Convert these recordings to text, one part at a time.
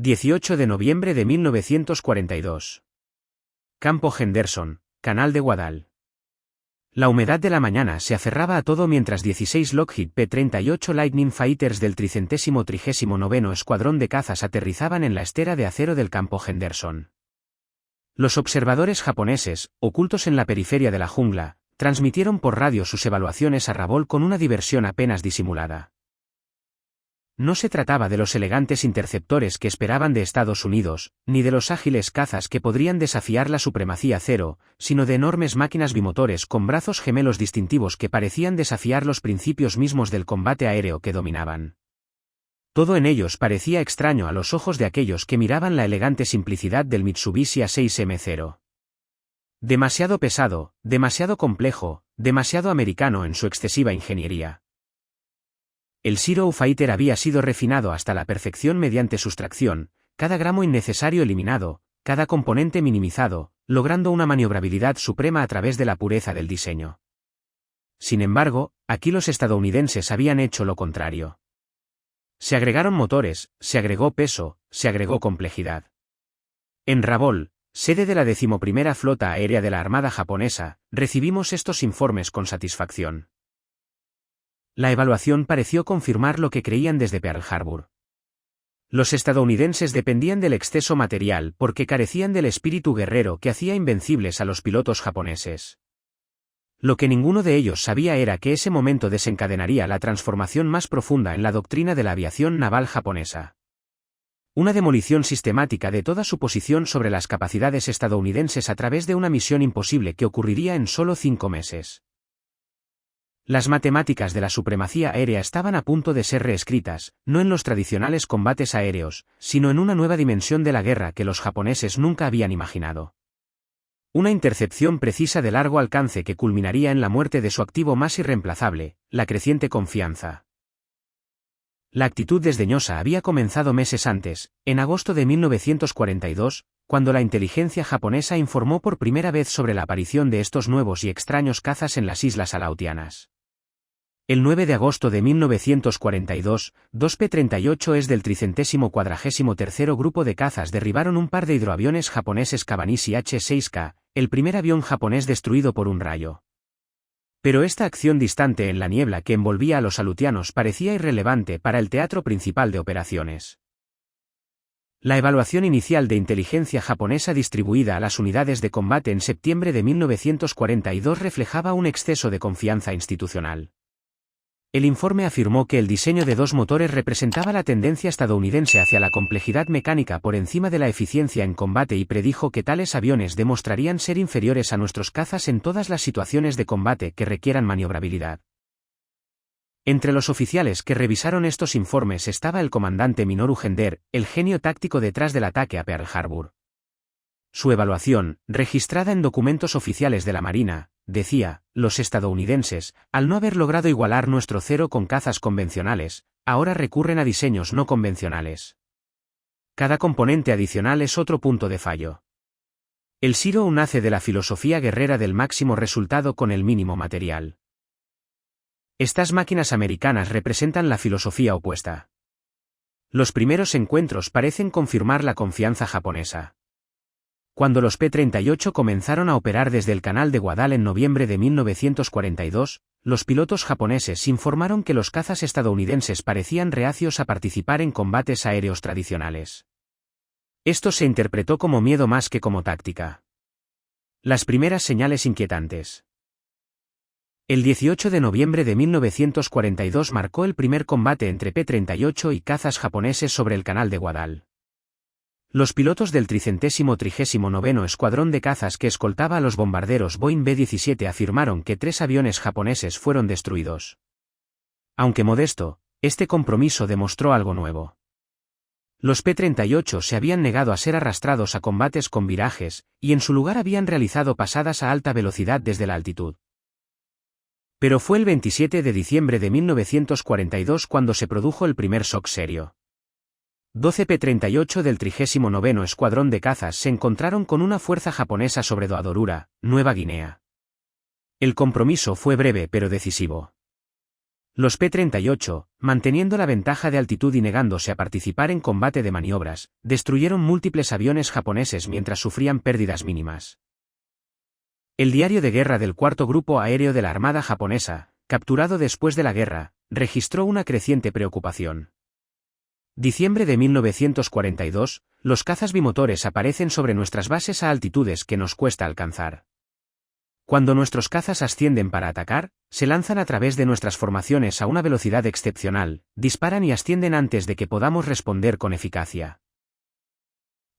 18 de noviembre de 1942. Campo Henderson, Canal de Guadal. La humedad de la mañana se aferraba a todo mientras 16 Lockheed P-38 Lightning Fighters del 339º Escuadrón de Cazas aterrizaban en la estera de acero del campo Henderson. Los observadores japoneses, ocultos en la periferia de la jungla, transmitieron por radio sus evaluaciones a Rabaul con una diversión apenas disimulada. No se trataba de los elegantes interceptores que esperaban de Estados Unidos, ni de los ágiles cazas que podrían desafiar la supremacía cero, sino de enormes máquinas bimotores con brazos gemelos distintivos que parecían desafiar los principios mismos del combate aéreo que dominaban. Todo en ellos parecía extraño a los ojos de aquellos que miraban la elegante simplicidad del Mitsubishi A6M0. Demasiado pesado, demasiado complejo, demasiado americano en su excesiva ingeniería. El Zero Fighter había sido refinado hasta la perfección mediante sustracción, cada gramo innecesario eliminado, cada componente minimizado, logrando una maniobrabilidad suprema a través de la pureza del diseño. Sin embargo, aquí los estadounidenses habían hecho lo contrario. Se agregaron motores, se agregó peso, se agregó complejidad. En Rabaul, sede de la 11ª Flota Aérea de la Armada Japonesa, recibimos estos informes con satisfacción. La evaluación pareció confirmar lo que creían desde Pearl Harbor. Los estadounidenses dependían del exceso material porque carecían del espíritu guerrero que hacía invencibles a los pilotos japoneses. Lo que ninguno de ellos sabía era que ese momento desencadenaría la transformación más profunda en la doctrina de la aviación naval japonesa. Una demolición sistemática de toda suposición sobre las capacidades estadounidenses a través de una misión imposible que ocurriría en solo 5 meses. Las matemáticas de la supremacía aérea estaban a punto de ser reescritas, no en los tradicionales combates aéreos, sino en una nueva dimensión de la guerra que los japoneses nunca habían imaginado. Una intercepción precisa de largo alcance que culminaría en la muerte de su activo más irreemplazable, la creciente confianza. La actitud desdeñosa había comenzado meses antes, en agosto de 1942, cuando la inteligencia japonesa informó por primera vez sobre la aparición de estos nuevos y extraños cazas en las Islas Aleutianas. El 9 de agosto de 1942, 2 P-38s del 343º Grupo de Cazas derribaron un par de hidroaviones japoneses Kawanishi H-6K, el primer avión japonés destruido por un rayo. Pero esta acción distante en la niebla que envolvía a los aleutianos parecía irrelevante para el teatro principal de operaciones. La evaluación inicial de inteligencia japonesa distribuida a las unidades de combate en septiembre de 1942 reflejaba un exceso de confianza institucional. El informe afirmó que el diseño de 2 motores representaba la tendencia estadounidense hacia la complejidad mecánica por encima de la eficiencia en combate y predijo que tales aviones demostrarían ser inferiores a nuestros cazas en todas las situaciones de combate que requieran maniobrabilidad. Entre los oficiales que revisaron estos informes estaba el comandante Minoru Gender, el genio táctico detrás del ataque a Pearl Harbor. Su evaluación, registrada en documentos oficiales de la Marina, decía: los estadounidenses, al no haber logrado igualar nuestro cero con cazas convencionales, ahora recurren a diseños no convencionales. Cada componente adicional es otro punto de fallo. El Zero nace de la filosofía guerrera del máximo resultado con el mínimo material. Estas máquinas americanas representan la filosofía opuesta. Los primeros encuentros parecen confirmar la confianza japonesa. Cuando los P-38 comenzaron a operar desde el canal de Guadal en noviembre de 1942, los pilotos japoneses informaron que los cazas estadounidenses parecían reacios a participar en combates aéreos tradicionales. Esto se interpretó como miedo más que como táctica. Las primeras señales inquietantes. El 18 de noviembre de 1942 marcó el primer combate entre P-38 y cazas japoneses sobre el canal de Guadal. Los pilotos del 339º Escuadrón de Cazas que escoltaba a los bombarderos Boeing B-17 afirmaron que 3 aviones japoneses fueron destruidos. Aunque modesto, este compromiso demostró algo nuevo. Los P-38 se habían negado a ser arrastrados a combates con virajes, y en su lugar habían realizado pasadas a alta velocidad desde la altitud. Pero fue el 27 de diciembre de 1942 cuando se produjo el primer shock serio. 12 P-38 del 39º Escuadrón de Cazas se encontraron con una fuerza japonesa sobre Doadorura, Nueva Guinea. El compromiso fue breve pero decisivo. Los P-38, manteniendo la ventaja de altitud y negándose a participar en combate de maniobras, destruyeron múltiples aviones japoneses mientras sufrían pérdidas mínimas. El diario de guerra del Cuarto Grupo Aéreo de la Armada Japonesa, capturado después de la guerra, registró una creciente preocupación. Diciembre de 1942, los cazas bimotores aparecen sobre nuestras bases a altitudes que nos cuesta alcanzar. Cuando nuestros cazas ascienden para atacar, se lanzan a través de nuestras formaciones a una velocidad excepcional, disparan y ascienden antes de que podamos responder con eficacia.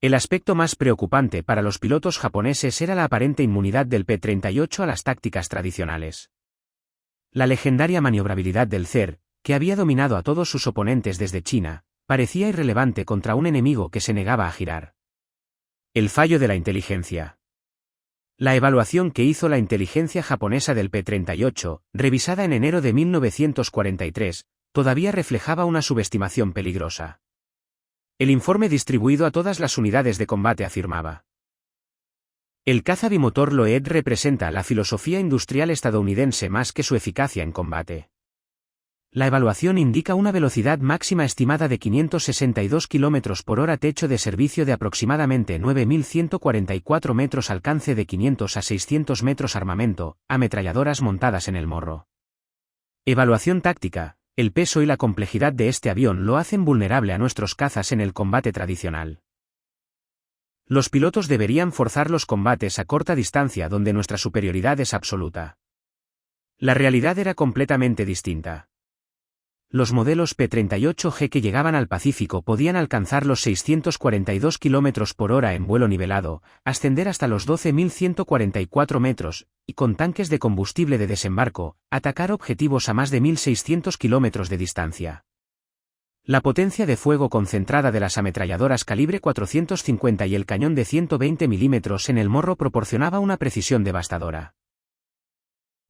El aspecto más preocupante para los pilotos japoneses era la aparente inmunidad del P-38 a las tácticas tradicionales. La legendaria maniobrabilidad del CER, que había dominado a todos sus oponentes desde China, parecía irrelevante contra un enemigo que se negaba a girar. El fallo de la inteligencia. La evaluación que hizo la inteligencia japonesa del P-38, revisada en enero de 1943, todavía reflejaba una subestimación peligrosa. El informe distribuido a todas las unidades de combate afirmaba: el caza bimotor Lockheed representa la filosofía industrial estadounidense más que su eficacia en combate. La evaluación indica una velocidad máxima estimada de 562 km por hora, techo de servicio de aproximadamente 9.144 metros, alcance de 500 a 600 metros, armamento, ametralladoras montadas en el morro. Evaluación táctica. El peso y la complejidad de este avión lo hacen vulnerable a nuestros cazas en el combate tradicional. Los pilotos deberían forzar los combates a corta distancia donde nuestra superioridad es absoluta. La realidad era completamente distinta. Los modelos P-38G que llegaban al Pacífico podían alcanzar los 642 km por hora en vuelo nivelado, ascender hasta los 12.144 metros, y con tanques de combustible de desembarco, atacar objetivos a más de 1.600 km de distancia. La potencia de fuego concentrada de las ametralladoras calibre 450 y el cañón de 120 mm en el morro proporcionaba una precisión devastadora.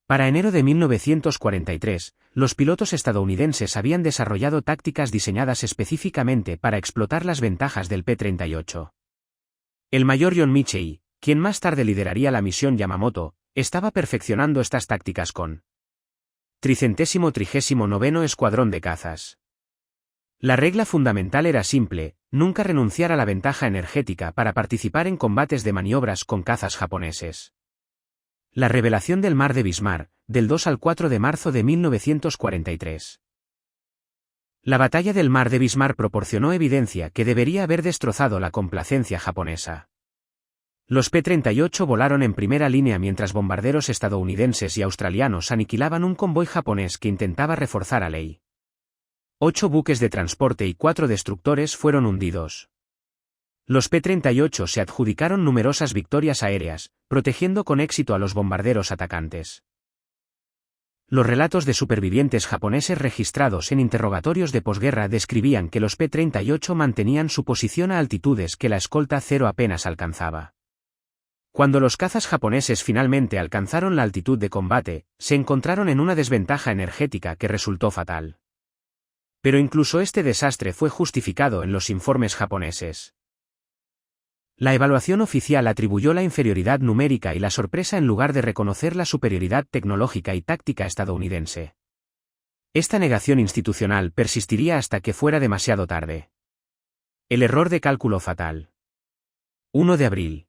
Para enero de 1943, los pilotos estadounidenses habían desarrollado tácticas diseñadas específicamente para explotar las ventajas del P-38. El mayor John Michie, quien más tarde lideraría la misión Yamamoto, estaba perfeccionando estas tácticas con 339º Escuadrón de Cazas. La regla fundamental era simple: nunca renunciar a la ventaja energética para participar en combates de maniobras con cazas japoneses. La revelación del Mar de Bismarck, del 2 al 4 de marzo de 1943. La batalla del Mar de Bismarck proporcionó evidencia que debería haber destrozado la complacencia japonesa. Los P-38 volaron en primera línea mientras bombarderos estadounidenses y australianos aniquilaban un convoy japonés que intentaba reforzar a Ley. 8 buques de transporte y 4 destructores fueron hundidos. Los P-38 se adjudicaron numerosas victorias aéreas, protegiendo con éxito a los bombarderos atacantes. Los relatos de supervivientes japoneses registrados en interrogatorios de posguerra describían que los P-38 mantenían su posición a altitudes que la escolta cero apenas alcanzaba. Cuando los cazas japoneses finalmente alcanzaron la altitud de combate, se encontraron en una desventaja energética que resultó fatal. Pero incluso este desastre fue justificado en los informes japoneses. La evaluación oficial atribuyó la inferioridad numérica y la sorpresa en lugar de reconocer la superioridad tecnológica y táctica estadounidense. Esta negación institucional persistiría hasta que fuera demasiado tarde. El error de cálculo fatal. 1 de abril.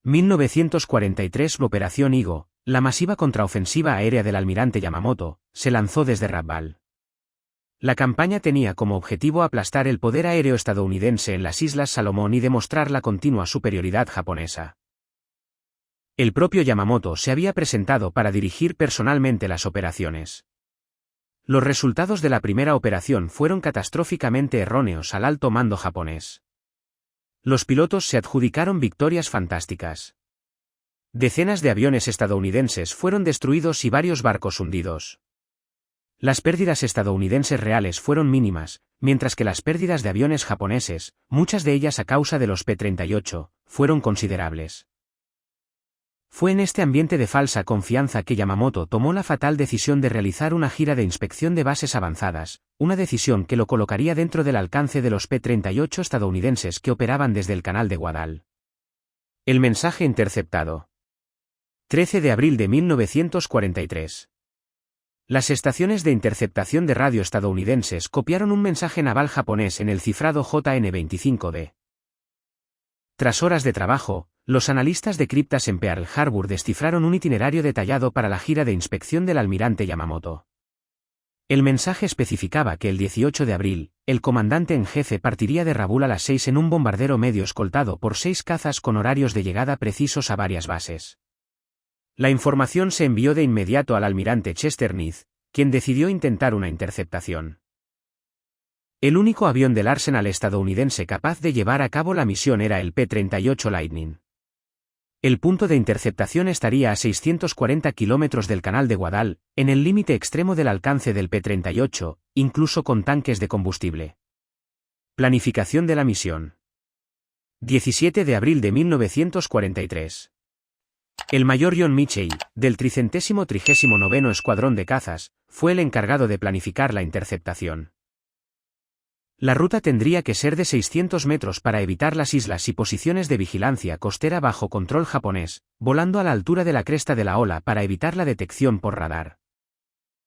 1943. Operación Higo, la masiva contraofensiva aérea del almirante Yamamoto, se lanzó desde Rabaul. La campaña tenía como objetivo aplastar el poder aéreo estadounidense en las Islas Salomón y demostrar la continua superioridad japonesa. El propio Yamamoto se había presentado para dirigir personalmente las operaciones. Los resultados de la primera operación fueron catastróficamente erróneos al alto mando japonés. Los pilotos se adjudicaron victorias fantásticas. Decenas de aviones estadounidenses fueron destruidos y varios barcos hundidos. Las pérdidas estadounidenses reales fueron mínimas, mientras que las pérdidas de aviones japoneses, muchas de ellas a causa de los P-38, fueron considerables. Fue en este ambiente de falsa confianza que Yamamoto tomó la fatal decisión de realizar una gira de inspección de bases avanzadas, una decisión que lo colocaría dentro del alcance de los P-38 estadounidenses que operaban desde el canal de Guadal. El mensaje interceptado. 13 de abril de 1943. Las estaciones de interceptación de radio estadounidenses copiaron un mensaje naval japonés en el cifrado JN-25D. Tras horas de trabajo, los analistas de criptas en Pearl Harbor descifraron un itinerario detallado para la gira de inspección del almirante Yamamoto. El mensaje especificaba que el 18 de abril, el comandante en jefe partiría de Rabaul a las 6 en un bombardero medio escoltado por 6 cazas con horarios de llegada precisos a varias bases. La información se envió de inmediato al almirante Chester Nimitz, quien decidió intentar una interceptación. El único avión del arsenal estadounidense capaz de llevar a cabo la misión era el P-38 Lightning. El punto de interceptación estaría a 640 kilómetros del canal de Guadal, en el límite extremo del alcance del P-38, incluso con tanques de combustible. Planificación de la misión. 17 de abril de 1943. El mayor John Mitchell, del 339º Escuadrón de Cazas, fue el encargado de planificar la interceptación. La ruta tendría que ser de 600 metros para evitar las islas y posiciones de vigilancia costera bajo control japonés, volando a la altura de la cresta de la ola para evitar la detección por radar.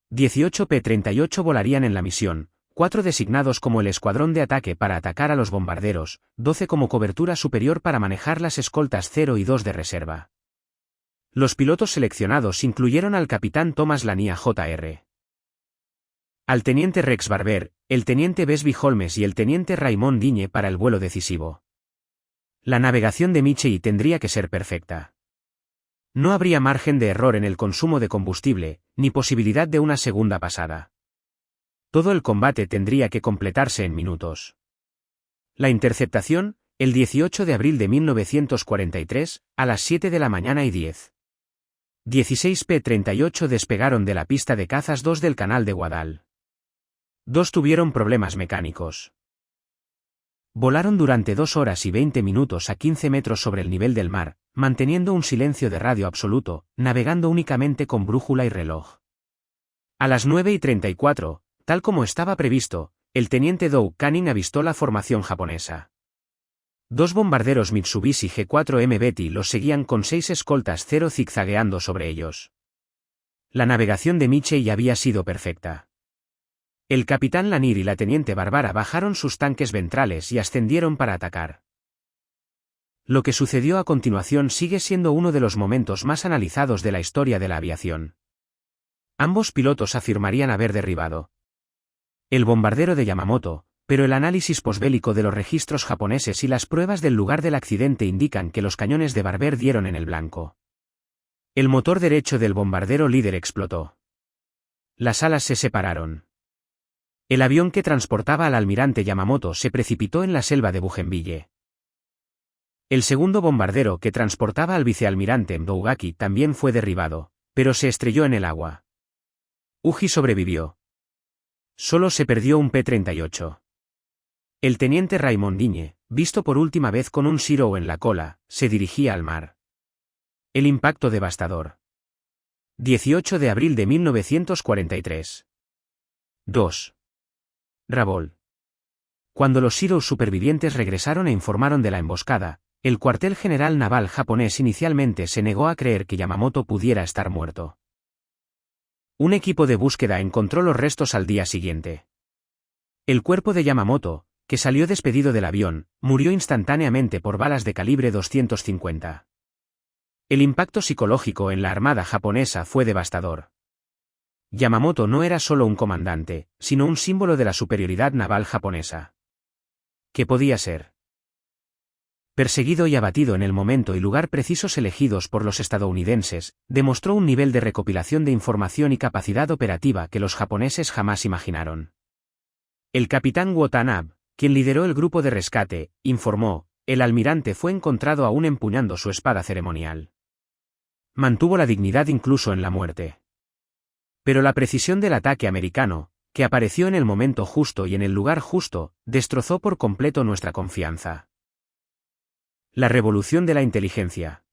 18 P-38 volarían en la misión, 4 designados como el escuadrón de ataque para atacar a los bombarderos, 12 como cobertura superior para manejar las escoltas 0 y 2 de reserva. Los pilotos seleccionados incluyeron al capitán Thomas Lanier Jr., al teniente Rex Barber, el teniente Besby Holmes y el teniente Raymond Digne para el vuelo decisivo. La navegación de Mitchell tendría que ser perfecta. No habría margen de error en el consumo de combustible, ni posibilidad de una segunda pasada. Todo el combate tendría que completarse en minutos. La interceptación, el 18 de abril de 1943, a las 7 de la mañana y 10. 16 P-38 despegaron de la pista de cazas 2 del canal de Guadal. 2 tuvieron problemas mecánicos. Volaron durante 2 horas y 20 minutos a 15 metros sobre el nivel del mar, manteniendo un silencio de radio absoluto, navegando únicamente con brújula y reloj. A las 9:34, tal como estaba previsto, el teniente Doug Canning avistó la formación japonesa. 2 bombarderos Mitsubishi G4M Betty los seguían con 6 escoltas 0 zigzagueando sobre ellos. La navegación de Mitchell ya había sido perfecta. El capitán Lanier y la teniente Barbara bajaron sus tanques ventrales y ascendieron para atacar. Lo que sucedió a continuación sigue siendo uno de los momentos más analizados de la historia de la aviación. Ambos pilotos afirmarían haber derribado el bombardero de Yamamoto, pero el análisis posbélico de los registros japoneses y las pruebas del lugar del accidente indican que los cañones de Barber dieron en el blanco. El motor derecho del bombardero líder explotó. Las alas se separaron. El avión que transportaba al almirante Yamamoto se precipitó en la selva de Bougainville. El segundo bombardero que transportaba al vicealmirante Mdougaki también fue derribado, pero se estrelló en el agua. Uji sobrevivió. Solo se perdió un P-38. El teniente Raymond Digne, visto por última vez con un Zero en la cola, se dirigía al mar. El impacto devastador. 18 de abril de 1943. 2. Rabaul. Cuando los Zero supervivientes regresaron e informaron de la emboscada, el cuartel general naval japonés inicialmente se negó a creer que Yamamoto pudiera estar muerto. Un equipo de búsqueda encontró los restos al día siguiente. El cuerpo de Yamamoto, que salió despedido del avión, murió instantáneamente por balas de calibre 250. El impacto psicológico en la armada japonesa fue devastador. Yamamoto no era solo un comandante, sino un símbolo de la superioridad naval japonesa. ¿Qué podía ser? Perseguido y abatido en el momento y lugar precisos elegidos por los estadounidenses, demostró un nivel de recopilación de información y capacidad operativa que los japoneses jamás imaginaron. El capitán Watanabe, quien lideró el grupo de rescate, informó: el almirante fue encontrado aún empuñando su espada ceremonial. Mantuvo la dignidad incluso en la muerte. Pero la precisión del ataque americano, que apareció en el momento justo y en el lugar justo, destrozó por completo nuestra confianza. La revolución de la inteligencia.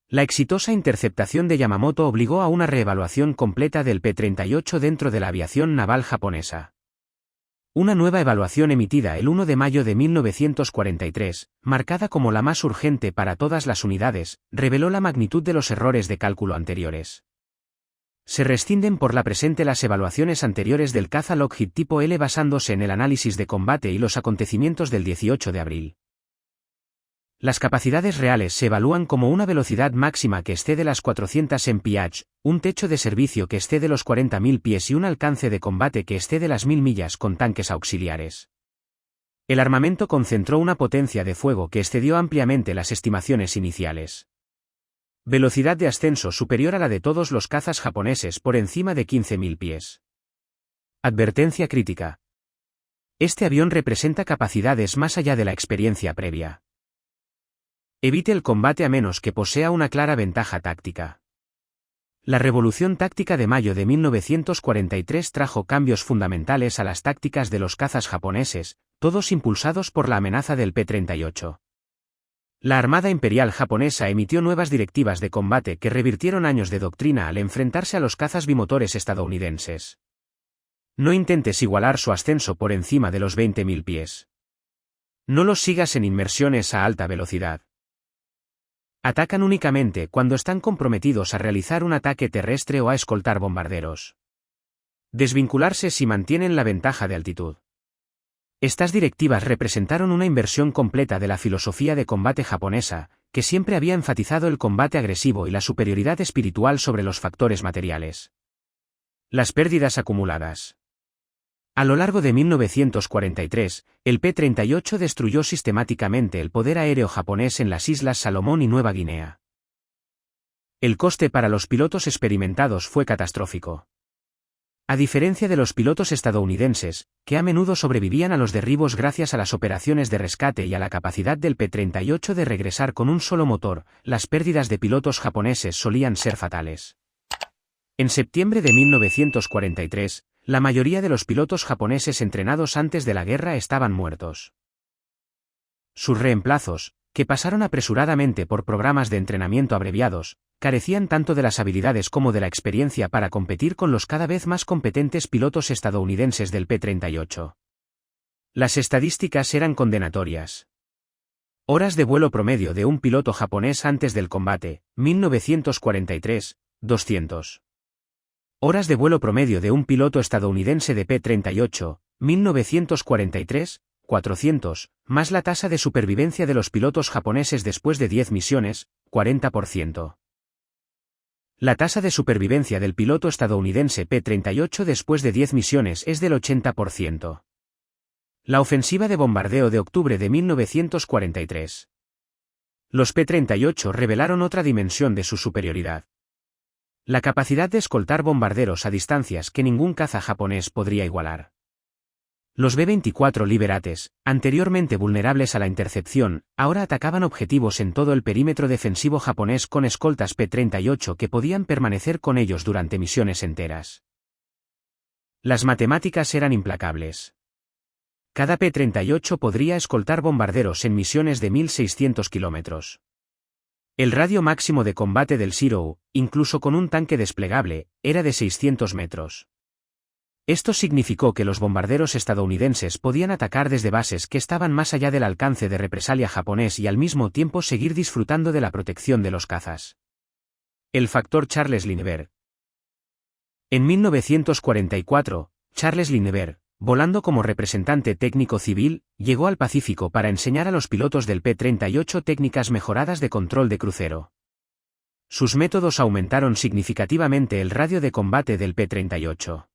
La exitosa interceptación de Yamamoto obligó a una reevaluación completa del P-38 dentro de la aviación naval japonesa. Una nueva evaluación emitida el 1 de mayo de 1943, marcada como la más urgente para todas las unidades, reveló la magnitud de los errores de cálculo anteriores. Se rescinden por la presente las evaluaciones anteriores del caza Lockheed tipo L basándose en el análisis de combate y los acontecimientos del 18 de abril. Las capacidades reales se evalúan como una velocidad máxima que excede las 400 mph, un techo de servicio que excede los 40.000 pies y un alcance de combate que excede las 1000 millas con tanques auxiliares. El armamento concentró una potencia de fuego que excedió ampliamente las estimaciones iniciales. Velocidad de ascenso superior a la de todos los cazas japoneses por encima de 15.000 pies. Advertencia crítica. Este avión representa capacidades más allá de la experiencia previa. Evite el combate a menos que posea una clara ventaja táctica. La revolución táctica de mayo de 1943 trajo cambios fundamentales a las tácticas de los cazas japoneses, todos impulsados por la amenaza del P-38. La Armada Imperial japonesa emitió nuevas directivas de combate que revirtieron años de doctrina al enfrentarse a los cazas bimotores estadounidenses. No intentes igualar su ascenso por encima de los 20.000 pies. No los sigas en inmersiones a alta velocidad. Atacan únicamente cuando están comprometidos a realizar un ataque terrestre o a escoltar bombarderos. Desvincularse si mantienen la ventaja de altitud. Estas directivas representaron una inversión completa de la filosofía de combate japonesa, que siempre había enfatizado el combate agresivo y la superioridad espiritual sobre los factores materiales. Las pérdidas acumuladas. A lo largo de 1943, el P-38 destruyó sistemáticamente el poder aéreo japonés en las Islas Salomón y Nueva Guinea. El coste para los pilotos experimentados fue catastrófico. A diferencia de los pilotos estadounidenses, que a menudo sobrevivían a los derribos gracias a las operaciones de rescate y a la capacidad del P-38 de regresar con un solo motor, las pérdidas de pilotos japoneses solían ser fatales. En septiembre de 1943, la mayoría de los pilotos japoneses entrenados antes de la guerra estaban muertos. Sus reemplazos, que pasaron apresuradamente por programas de entrenamiento abreviados, carecían tanto de las habilidades como de la experiencia para competir con los cada vez más competentes pilotos estadounidenses del P-38. Las estadísticas eran condenatorias. Horas de vuelo promedio de un piloto japonés antes del combate, 1943, 200. Horas de vuelo promedio de un piloto estadounidense de P-38, 1943, 400, más la tasa de supervivencia de los pilotos japoneses después de 10 misiones, 40%. La tasa de supervivencia del piloto estadounidense P-38 después de 10 misiones es del 80%. La ofensiva de bombardeo de octubre de 1943. Los P-38 revelaron otra dimensión de su superioridad. La capacidad de escoltar bombarderos a distancias que ningún caza japonés podría igualar. Los B-24 Liberates, anteriormente vulnerables a la intercepción, ahora atacaban objetivos en todo el perímetro defensivo japonés con escoltas P-38 que podían permanecer con ellos durante misiones enteras. Las matemáticas eran implacables. Cada P-38 podría escoltar bombarderos en misiones de 1.600 kilómetros. El radio máximo de combate del Zero, incluso con un tanque desplegable, era de 600 metros. Esto significó que los bombarderos estadounidenses podían atacar desde bases que estaban más allá del alcance de represalia japonés y al mismo tiempo seguir disfrutando de la protección de los cazas. El factor Charles Lindbergh. En 1944, Charles Lindbergh, volando como representante técnico civil, llegó al Pacífico para enseñar a los pilotos del P-38 técnicas mejoradas de control de crucero. Sus métodos aumentaron significativamente el radio de combate del P-38.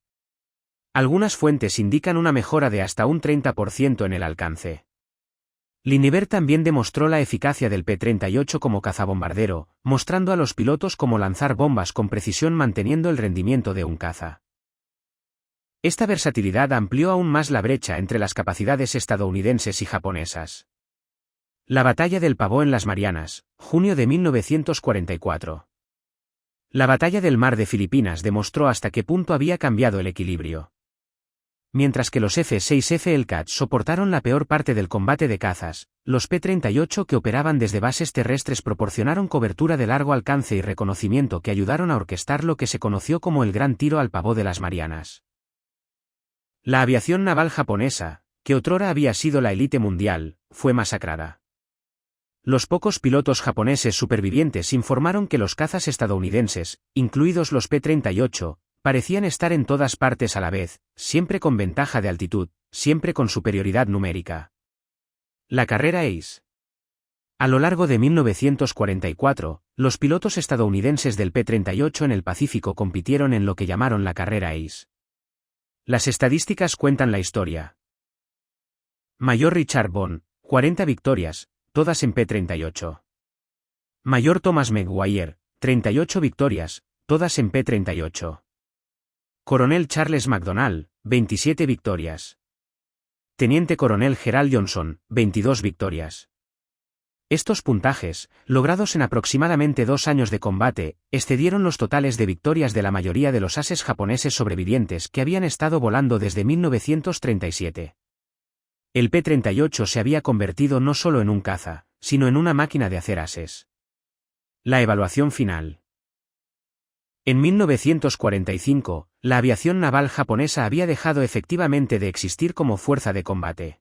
Algunas fuentes indican una mejora de hasta un 30% en el alcance. Lindbergh también demostró la eficacia del P-38 como cazabombardero, mostrando a los pilotos cómo lanzar bombas con precisión manteniendo el rendimiento de un caza. Esta versatilidad amplió aún más la brecha entre las capacidades estadounidenses y japonesas. La Batalla del Pavó en las Marianas, junio de 1944. La Batalla del Mar de Filipinas demostró hasta qué punto había cambiado el equilibrio. Mientras que los F-6 Hellcat soportaron la peor parte del combate de cazas, los P-38 que operaban desde bases terrestres proporcionaron cobertura de largo alcance y reconocimiento que ayudaron a orquestar lo que se conoció como el Gran Tiro al Pavó de las Marianas. La aviación naval japonesa, que otrora había sido la élite mundial, fue masacrada. Los pocos pilotos japoneses supervivientes informaron que los cazas estadounidenses, incluidos los P-38, parecían estar en todas partes a la vez, siempre con ventaja de altitud, siempre con superioridad numérica. La carrera Ace. A lo largo de 1944, los pilotos estadounidenses del P-38 en el Pacífico compitieron en lo que llamaron la carrera Ace. Las estadísticas cuentan la historia. Mayor Richard Bond, 40 victorias, todas en P-38. Mayor Thomas Maguire, 38 victorias, todas en P-38. Coronel Charles McDonnell, 27 victorias. Teniente Coronel Gerald Johnson, 22 victorias. Estos puntajes, logrados en aproximadamente 2 años de combate, excedieron los totales de victorias de la mayoría de los ases japoneses sobrevivientes que habían estado volando desde 1937. El P-38 se había convertido no solo en un caza, sino en una máquina de hacer ases. La evaluación final. En 1945, la aviación naval japonesa había dejado efectivamente de existir como fuerza de combate.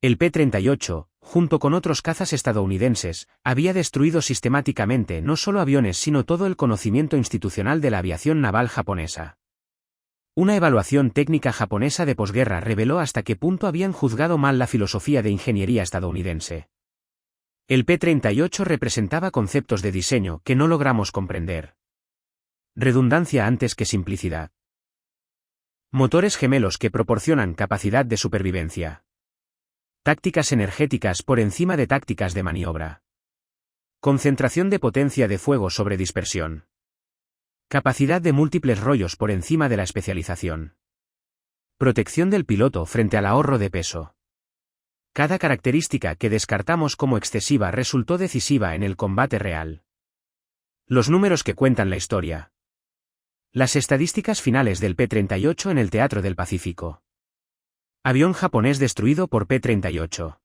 El P-38, junto con otros cazas estadounidenses, había destruido sistemáticamente no solo aviones sino todo el conocimiento institucional de la aviación naval japonesa. Una evaluación técnica japonesa de posguerra reveló hasta qué punto habían juzgado mal la filosofía de ingeniería estadounidense. El P-38 representaba conceptos de diseño que no logramos comprender. Redundancia antes que simplicidad. Motores gemelos que proporcionan capacidad de supervivencia. Tácticas energéticas por encima de tácticas de maniobra. Concentración de potencia de fuego sobre dispersión. Capacidad de múltiples rollos por encima de la especialización. Protección del piloto frente al ahorro de peso. Cada característica que descartamos como excesiva resultó decisiva en el combate real. Los números que cuentan la historia. Las estadísticas finales del P-38 en el Teatro del Pacífico. Avión japonés destruido por P-38.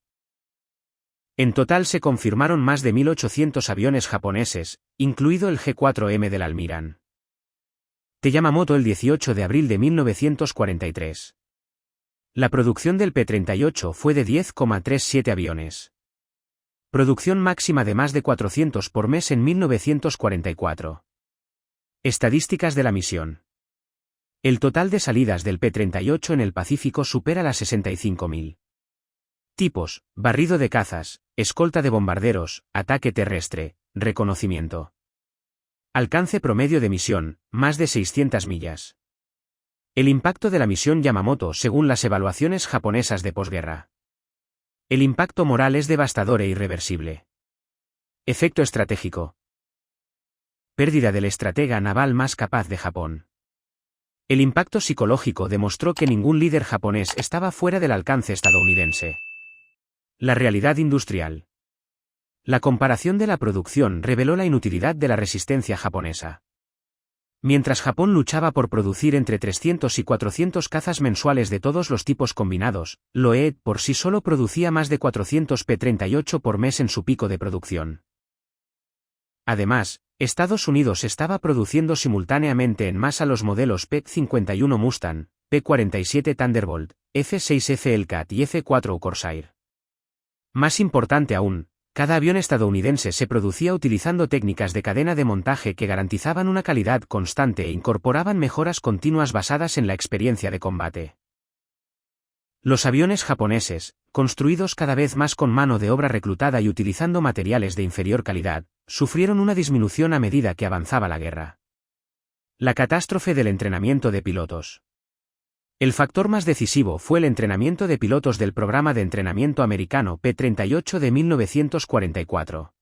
En total se confirmaron más de 1.800 aviones japoneses, incluido el G-4M del Almirán Yamamoto el 18 de abril de 1943. La producción del P-38 fue de 10,37 aviones. Producción máxima de más de 400 por mes en 1944. Estadísticas de la misión. El total de salidas del P-38 en el Pacífico supera las 65.000. Tipos: barrido de cazas, escolta de bombarderos, ataque terrestre, reconocimiento. Alcance promedio de misión, más de 600 millas. El impacto de la misión Yamamoto según las evaluaciones japonesas de posguerra. El impacto moral es devastador e irreversible. Efecto estratégico. Pérdida del estratega naval más capaz de Japón. El impacto psicológico demostró que ningún líder japonés estaba fuera del alcance estadounidense. La realidad industrial. La comparación de la producción reveló la inutilidad de la resistencia japonesa. Mientras Japón luchaba por producir entre 300 y 400 cazas mensuales de todos los tipos combinados, Lockheed por sí solo producía más de 400 P-38 por mes en su pico de producción. Además, Estados Unidos estaba produciendo simultáneamente en masa los modelos P-51 Mustang, P-47 Thunderbolt, F-6F Hellcat y F-4 Corsair. Más importante aún, cada avión estadounidense se producía utilizando técnicas de cadena de montaje que garantizaban una calidad constante e incorporaban mejoras continuas basadas en la experiencia de combate. Los aviones japoneses, construidos cada vez más con mano de obra reclutada y utilizando materiales de inferior calidad, sufrieron una disminución a medida que avanzaba la guerra. La catástrofe del entrenamiento de pilotos. El factor más decisivo fue el entrenamiento de pilotos del programa de entrenamiento americano P-38 de 1944.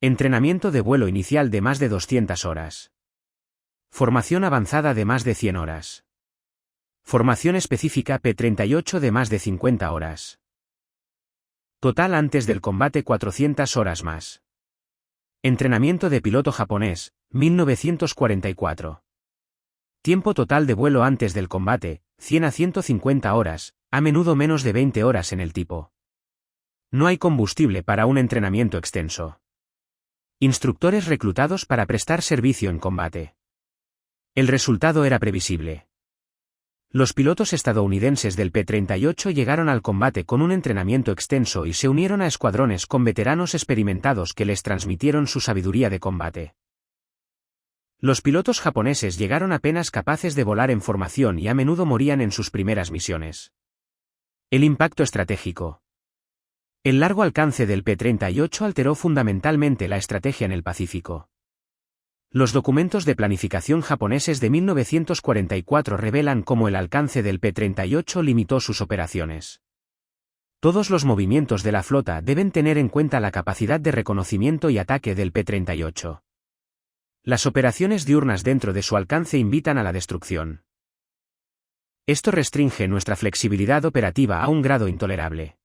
Entrenamiento de vuelo inicial de más de 200 horas. Formación avanzada de más de 100 horas. Formación específica P-38 de más de 50 horas. Total antes del combate 400 horas más. Entrenamiento de piloto japonés, 1944. Tiempo total de vuelo antes del combate, 100 a 150 horas, a menudo menos de 20 horas en el tipo. No hay combustible para un entrenamiento extenso. Instructores reclutados para prestar servicio en combate. El resultado era previsible. Los pilotos estadounidenses del P-38 llegaron al combate con un entrenamiento extenso y se unieron a escuadrones con veteranos experimentados que les transmitieron su sabiduría de combate. Los pilotos japoneses llegaron apenas capaces de volar en formación y a menudo morían en sus primeras misiones. El impacto estratégico. El largo alcance del P-38 alteró fundamentalmente la estrategia en el Pacífico. Los documentos de planificación japoneses de 1944 revelan cómo el alcance del P-38 limitó sus operaciones. Todos los movimientos de la flota deben tener en cuenta la capacidad de reconocimiento y ataque del P-38. Las operaciones diurnas dentro de su alcance invitan a la destrucción. Esto restringe nuestra flexibilidad operativa a un grado intolerable.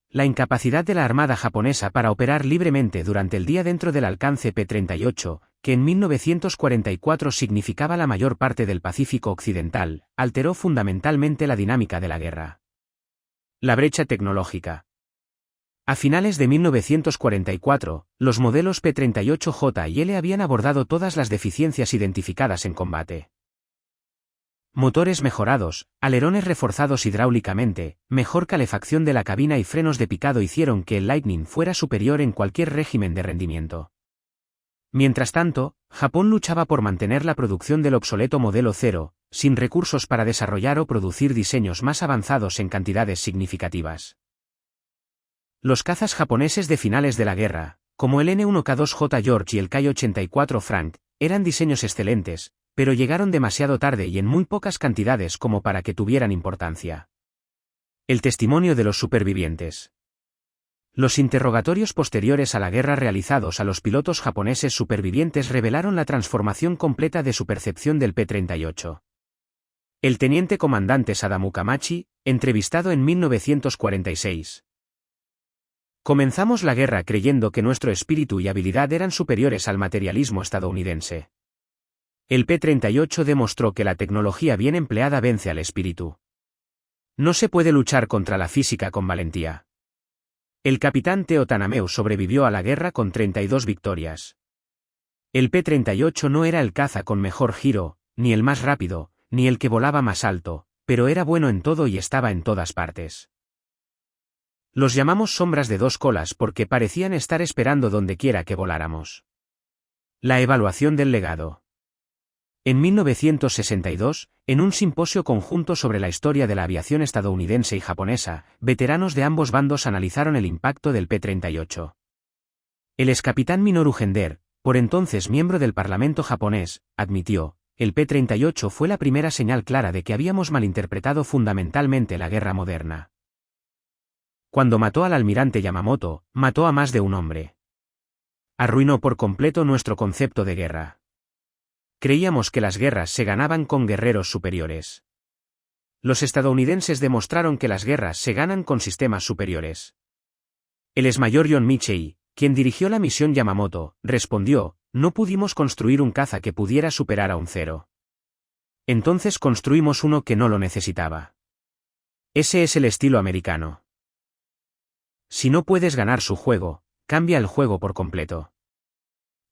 La incapacidad de la Armada japonesa para operar libremente durante el día dentro del alcance P-38, que en 1944 significaba la mayor parte del Pacífico Occidental, alteró fundamentalmente la dinámica de la guerra. La brecha tecnológica. A finales de 1944, los modelos P-38J y L habían abordado todas las deficiencias identificadas en combate. Motores mejorados, alerones reforzados hidráulicamente, mejor calefacción de la cabina y frenos de picado hicieron que el Lightning fuera superior en cualquier régimen de rendimiento. Mientras tanto, Japón luchaba por mantener la producción del obsoleto modelo 0, sin recursos para desarrollar o producir diseños más avanzados en cantidades significativas. Los cazas japoneses de finales de la guerra, como el N-1K2J George y el Kai-84 Frank, eran diseños excelentes, pero llegaron demasiado tarde y en muy pocas cantidades como para que tuvieran importancia. El testimonio de los supervivientes. Los interrogatorios posteriores a la guerra realizados a los pilotos japoneses supervivientes revelaron la transformación completa de su percepción del P-38. El teniente comandante Sadamu Kamachi, entrevistado en 1946. Comenzamos la guerra creyendo que nuestro espíritu y habilidad eran superiores al materialismo estadounidense. El P-38 demostró que la tecnología bien empleada vence al espíritu. No se puede luchar contra la física con valentía. El capitán Teo Tanameu sobrevivió a la guerra con 32 victorias. El P-38 no era el caza con mejor giro, ni el más rápido, ni el que volaba más alto, pero era bueno en todo y estaba en todas partes. Los llamamos sombras de dos colas porque parecían estar esperando donde quiera que voláramos. La evaluación del legado. En 1962, en un simposio conjunto sobre la historia de la aviación estadounidense y japonesa, veteranos de ambos bandos analizaron el impacto del P-38. El excapitán Minoru Gender, por entonces miembro del Parlamento japonés, admitió: el P-38 fue la primera señal clara de que habíamos malinterpretado fundamentalmente la guerra moderna. Cuando mató al almirante Yamamoto, mató a más de un hombre. Arruinó por completo nuestro concepto de guerra. Creíamos que las guerras se ganaban con guerreros superiores. Los estadounidenses demostraron que las guerras se ganan con sistemas superiores. El exmayor John Michie, quien dirigió la misión Yamamoto, respondió: no pudimos construir un caza que pudiera superar a un 0. Entonces construimos uno que no lo necesitaba. Ese es el estilo americano. Si no puedes ganar su juego, cambia el juego por completo.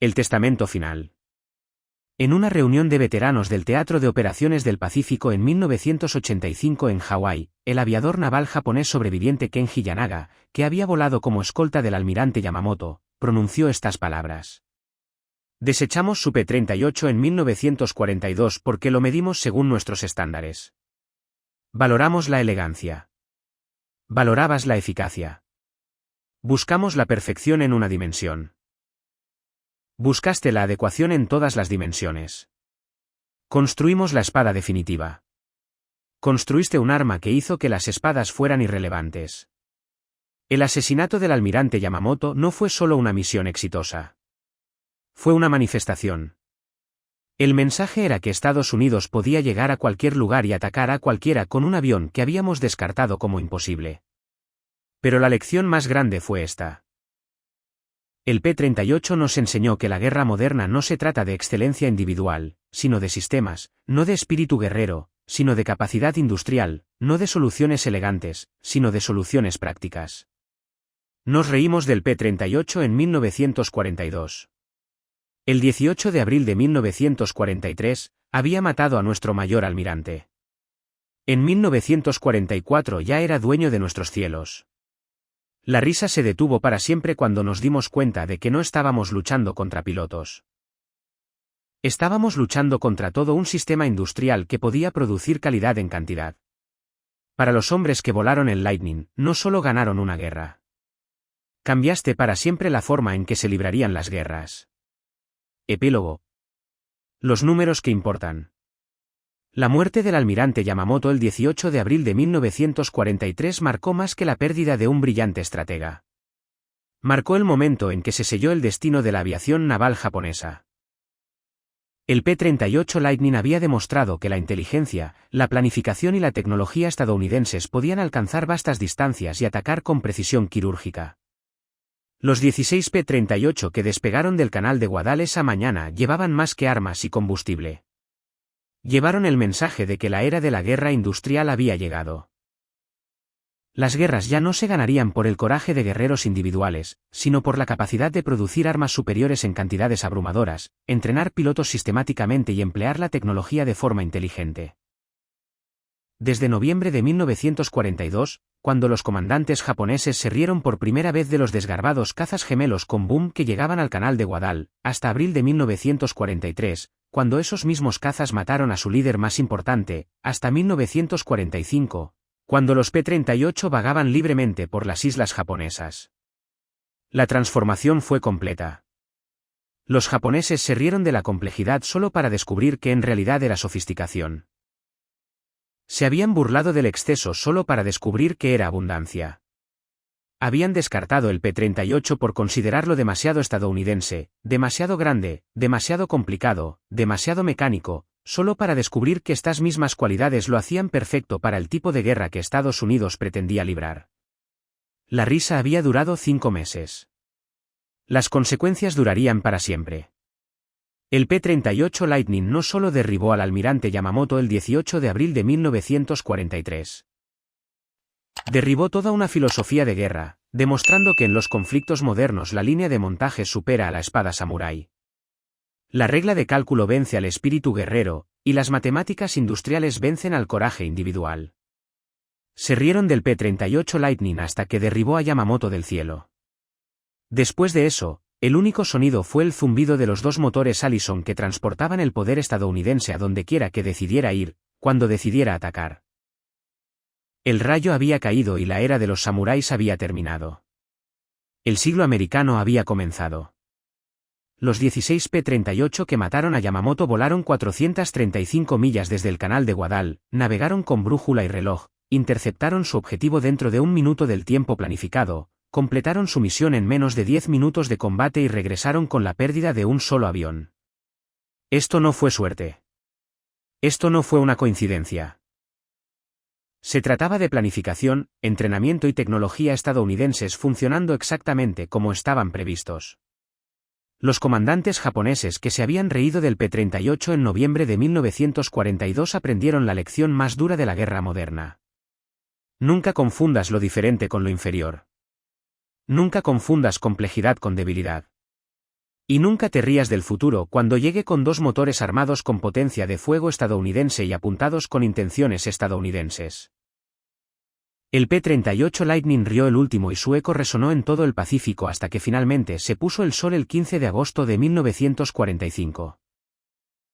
El testamento final. En una reunión de veteranos del Teatro de Operaciones del Pacífico en 1985 en Hawái, el aviador naval japonés sobreviviente Kenji Yanaga, que había volado como escolta del almirante Yamamoto, pronunció estas palabras. Desechamos su P-38 en 1942 porque lo medimos según nuestros estándares. Valoramos la elegancia. Valorabas la eficacia. Buscamos la perfección en una dimensión. Buscaste la adecuación en todas las dimensiones. Construimos la espada definitiva. Construiste un arma que hizo que las espadas fueran irrelevantes. El asesinato del almirante Yamamoto no fue solo una misión exitosa. Fue una manifestación. El mensaje era que Estados Unidos podía llegar a cualquier lugar y atacar a cualquiera con un avión que habíamos descartado como imposible. Pero la lección más grande fue esta. El P-38 nos enseñó que la guerra moderna no se trata de excelencia individual, sino de sistemas, no de espíritu guerrero, sino de capacidad industrial, no de soluciones elegantes, sino de soluciones prácticas. Nos reímos del P-38 en 1942. El 18 de abril de 1943, había matado a nuestro mayor almirante. En 1944 ya era dueño de nuestros cielos. La risa se detuvo para siempre cuando nos dimos cuenta de que no estábamos luchando contra pilotos. Estábamos luchando contra todo un sistema industrial que podía producir calidad en cantidad. Para los hombres que volaron el Lightning, no solo ganaron una guerra. Cambiaste para siempre la forma en que se librarían las guerras. Epílogo. Los números que importan. La muerte del almirante Yamamoto el 18 de abril de 1943 marcó más que la pérdida de un brillante estratega. Marcó el momento en que se selló el destino de la aviación naval japonesa. El P-38 Lightning había demostrado que la inteligencia, la planificación y la tecnología estadounidenses podían alcanzar vastas distancias y atacar con precisión quirúrgica. Los 16 P-38 que despegaron del canal de Guadal esa mañana llevaban más que armas y combustible. Llevaron el mensaje de que la era de la guerra industrial había llegado. Las guerras ya no se ganarían por el coraje de guerreros individuales, sino por la capacidad de producir armas superiores en cantidades abrumadoras, entrenar pilotos sistemáticamente y emplear la tecnología de forma inteligente. Desde noviembre de 1942, cuando los comandantes japoneses se rieron por primera vez de los desgarbados cazas gemelos con boom que llegaban al canal de Guadal, hasta abril de 1943, cuando esos mismos cazas mataron a su líder más importante, hasta 1945, cuando los P-38 vagaban libremente por las islas japonesas. La transformación fue completa. Los japoneses se rieron de la complejidad solo para descubrir que en realidad era sofisticación. Se habían burlado del exceso solo para descubrir que era abundancia. Habían descartado el P-38 por considerarlo demasiado estadounidense, demasiado grande, demasiado complicado, demasiado mecánico, solo para descubrir que estas mismas cualidades lo hacían perfecto para el tipo de guerra que Estados Unidos pretendía librar. La risa había durado 5 meses. Las consecuencias durarían para siempre. El P-38 Lightning no solo derribó al almirante Yamamoto el 18 de abril de 1943. Derribó toda una filosofía de guerra, demostrando que en los conflictos modernos la línea de montaje supera a la espada samurái. La regla de cálculo vence al espíritu guerrero, y las matemáticas industriales vencen al coraje individual. Se rieron del P-38 Lightning hasta que derribó a Yamamoto del cielo. Después de eso, el único sonido fue el zumbido de los 2 motores Allison que transportaban el poder estadounidense a donde quiera que decidiera ir, cuando decidiera atacar. El rayo había caído y la era de los samuráis había terminado. El siglo americano había comenzado. Los 16 P-38 que mataron a Yamamoto volaron 435 millas desde el canal de Guadal, navegaron con brújula y reloj, interceptaron su objetivo dentro de 1 minuto del tiempo planificado, completaron su misión en menos de 10 minutos de combate y regresaron con la pérdida de un solo avión. Esto no fue suerte. Esto no fue una coincidencia. Se trataba de planificación, entrenamiento y tecnología estadounidenses funcionando exactamente como estaban previstos. Los comandantes japoneses que se habían reído del P-38 en noviembre de 1942 aprendieron la lección más dura de la guerra moderna. Nunca confundas lo diferente con lo inferior. Nunca confundas complejidad con debilidad. Y nunca te rías del futuro cuando llegue con 2 motores armados con potencia de fuego estadounidense y apuntados con intenciones estadounidenses. El P-38 Lightning rió el último y su eco resonó en todo el Pacífico hasta que finalmente se puso el sol el 15 de agosto de 1945.